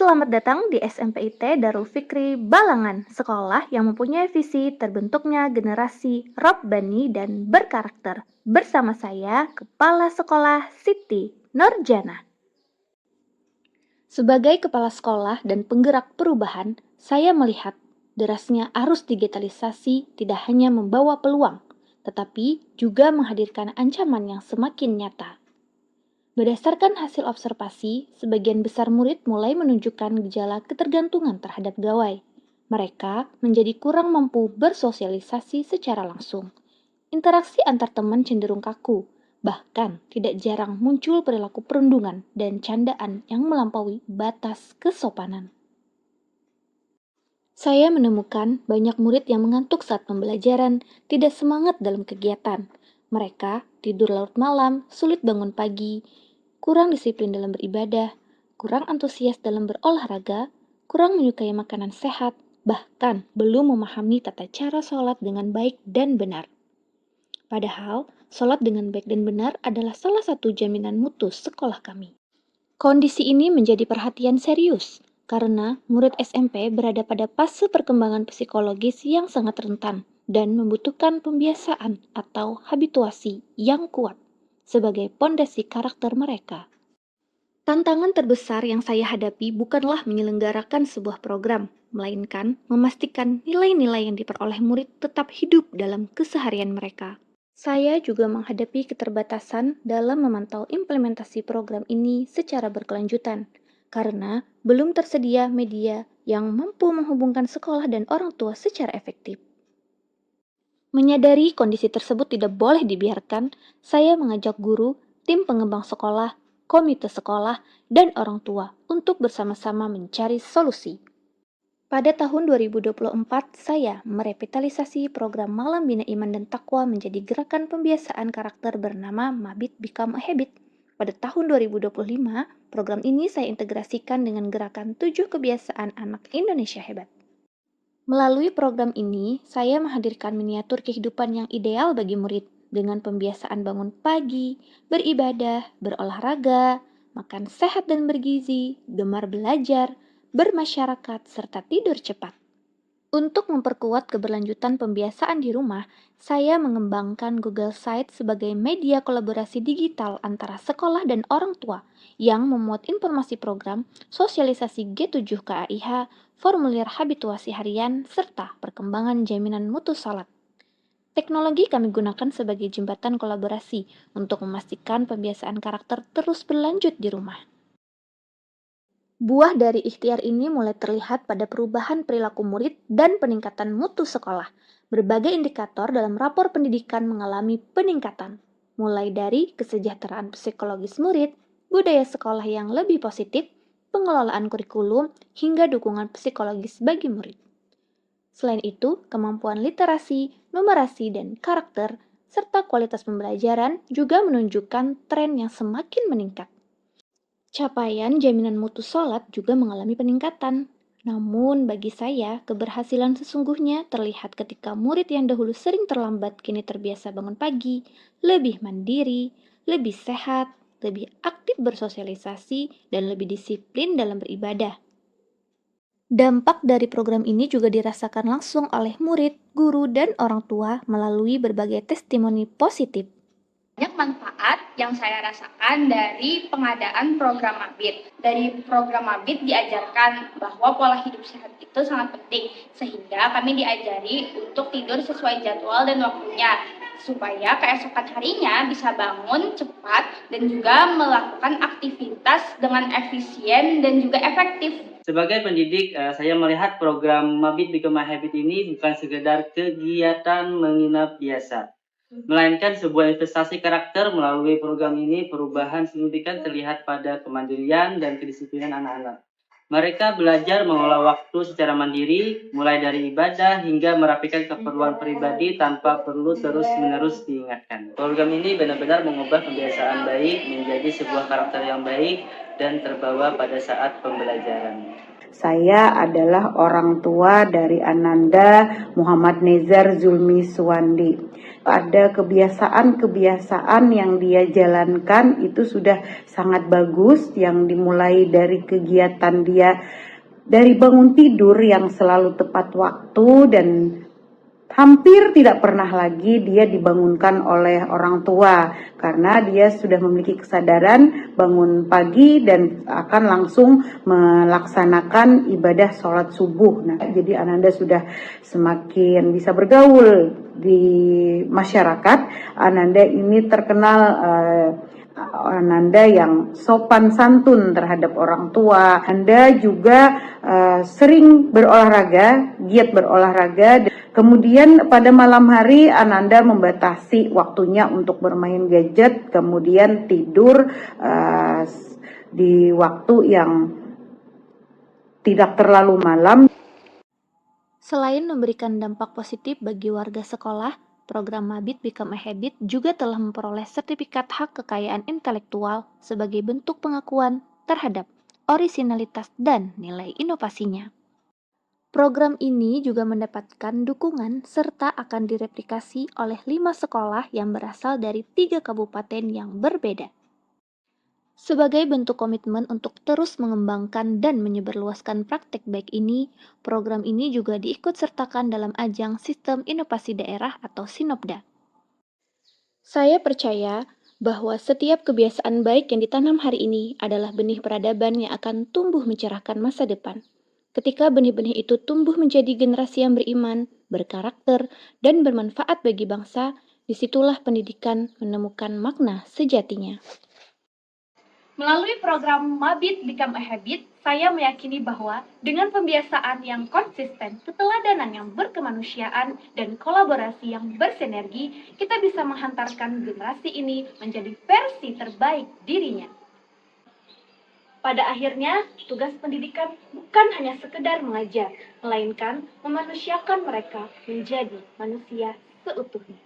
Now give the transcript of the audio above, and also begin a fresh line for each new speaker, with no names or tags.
Selamat datang di SMPIT Darul Fikri Balangan, sekolah yang mempunyai visi terbentuknya generasi Rabbani dan berkarakter. Bersama saya, Kepala Sekolah Siti Nurjana. Sebagai kepala sekolah dan penggerak perubahan, saya melihat derasnya arus digitalisasi tidak hanya membawa peluang, tetapi juga menghadirkan ancaman yang semakin nyata. Berdasarkan hasil observasi, sebagian besar murid mulai menunjukkan gejala ketergantungan terhadap gawai. Mereka menjadi kurang mampu bersosialisasi secara langsung. Interaksi antar teman cenderung kaku, bahkan tidak jarang muncul perilaku perundungan dan candaan yang melampaui batas kesopanan. Saya menemukan banyak murid yang mengantuk saat pembelajaran, tidak semangat dalam kegiatan. Mereka tidur larut malam, sulit bangun pagi, kurang disiplin dalam beribadah, kurang antusias dalam berolahraga, kurang menyukai makanan sehat, bahkan belum memahami tata cara sholat dengan baik dan benar. Padahal, sholat dengan baik dan benar adalah salah satu jaminan mutu sekolah kami. Kondisi ini menjadi perhatian serius, karena murid SMP berada pada fase perkembangan psikologis yang sangat rentan dan membutuhkan pembiasaan atau habituasi yang kuat sebagai pondasi karakter mereka. Tantangan terbesar yang saya hadapi bukanlah menyelenggarakan sebuah program, melainkan memastikan nilai-nilai yang diperoleh murid tetap hidup dalam keseharian mereka. Saya juga menghadapi keterbatasan dalam memantau implementasi program ini secara berkelanjutan, karena belum tersedia media yang mampu menghubungkan sekolah dan orang tua secara efektif. Menyadari kondisi tersebut tidak boleh dibiarkan, saya mengajak guru, tim pengembang sekolah, komite sekolah, dan orang tua untuk bersama-sama mencari solusi. Pada tahun 2024, saya merevitalisasi program Malam Bina Iman dan Takwa menjadi gerakan pembiasaan karakter bernama Mabit Become a Habit. Pada tahun 2025, program ini saya integrasikan dengan gerakan 7 kebiasaan anak Indonesia hebat. Melalui program ini, saya menghadirkan miniatur kehidupan yang ideal bagi murid dengan pembiasaan bangun pagi, beribadah, berolahraga, makan sehat dan bergizi, gemar belajar, bermasyarakat, serta tidur cepat. Untuk memperkuat keberlanjutan pembiasaan di rumah, saya mengembangkan Google Sites sebagai media kolaborasi digital antara sekolah dan orang tua yang memuat informasi program, sosialisasi G7 KAIH, formulir habituasi harian, serta perkembangan jaminan mutu salat. Teknologi kami gunakan sebagai jembatan kolaborasi untuk memastikan pembiasaan karakter terus berlanjut di rumah. Buah dari ikhtiar ini mulai terlihat pada perubahan perilaku murid dan peningkatan mutu sekolah. Berbagai indikator dalam rapor pendidikan mengalami peningkatan, mulai dari kesejahteraan psikologis murid, budaya sekolah yang lebih positif, pengelolaan kurikulum, hingga dukungan psikologis bagi murid. Selain itu, kemampuan literasi, numerasi, dan karakter, serta kualitas pembelajaran juga menunjukkan tren yang semakin meningkat. Capaian jaminan mutu salat juga mengalami peningkatan. Namun, bagi saya, keberhasilan sesungguhnya terlihat ketika murid yang dahulu sering terlambat kini terbiasa bangun pagi, lebih mandiri, lebih sehat, lebih aktif bersosialisasi, dan lebih disiplin dalam beribadah. Dampak dari program ini juga dirasakan langsung oleh murid, guru, dan orang tua melalui berbagai testimoni positif.
Banyak manfaat yang saya rasakan dari pengadaan program Mabit. Dari program Mabit diajarkan bahwa pola hidup sehat itu sangat penting, sehingga kami diajari untuk tidur sesuai jadwal dan waktunya, supaya keesokan harinya bisa bangun cepat dan juga melakukan aktivitas dengan efisien dan juga efektif.
Sebagai pendidik, saya melihat program Mabit Become a Habit ini bukan sekedar kegiatan menginap biasa, melainkan sebuah investasi karakter. Melalui program ini, perubahan signifikan terlihat pada kemandirian dan kedisiplinan anak-anak. Mereka belajar mengelola waktu secara mandiri, mulai dari ibadah hingga merapikan keperluan pribadi tanpa perlu terus-menerus diingatkan. Program ini benar-benar mengubah kebiasaan baik menjadi sebuah karakter yang baik dan terbawa pada saat pembelajaran.
Saya adalah orang tua dari Ananda Muhammad Nezar Zulmi Suwandi. Ada kebiasaan-kebiasaan yang dia jalankan itu sudah sangat bagus, yang dimulai dari kegiatan dia dari bangun tidur yang selalu tepat waktu, dan hampir tidak pernah lagi dia dibangunkan oleh orang tua karena dia sudah memiliki kesadaran bangun pagi dan akan langsung melaksanakan ibadah sholat subuh. Nah, jadi Ananda sudah semakin bisa bergaul di masyarakat. Ananda ini terkenal Ananda yang sopan santun terhadap orang tua. Anda juga sering berolahraga, giat berolahraga. Kemudian pada malam hari Ananda membatasi waktunya untuk bermain gadget, kemudian tidur di waktu yang tidak terlalu malam.
Selain memberikan dampak positif bagi warga sekolah, program Mabit Become a Habit juga telah memperoleh sertifikat hak kekayaan intelektual sebagai bentuk pengakuan terhadap orisinalitas dan nilai inovasinya. Program ini juga mendapatkan dukungan serta akan direplikasi oleh 5 sekolah yang berasal dari 3 kabupaten yang berbeda. Sebagai bentuk komitmen untuk terus mengembangkan dan menyebarluaskan praktek baik ini, program ini juga diikutsertakan dalam ajang Sistem Inovasi Daerah atau Sinopda. Saya percaya bahwa setiap kebiasaan baik yang ditanam hari ini adalah benih peradaban yang akan tumbuh mencerahkan masa depan. Ketika benih-benih itu tumbuh menjadi generasi yang beriman, berkarakter, dan bermanfaat bagi bangsa, disitulah pendidikan menemukan makna sejatinya.
Melalui program Mabit Become a Habit, saya meyakini bahwa dengan pembiasaan yang konsisten, keteladanan yang berkemanusiaan, dan kolaborasi yang bersinergi, kita bisa menghantarkan generasi ini menjadi versi terbaik dirinya. Pada akhirnya, tugas pendidikan bukan hanya sekedar mengajar, melainkan memanusiakan mereka menjadi manusia seutuhnya.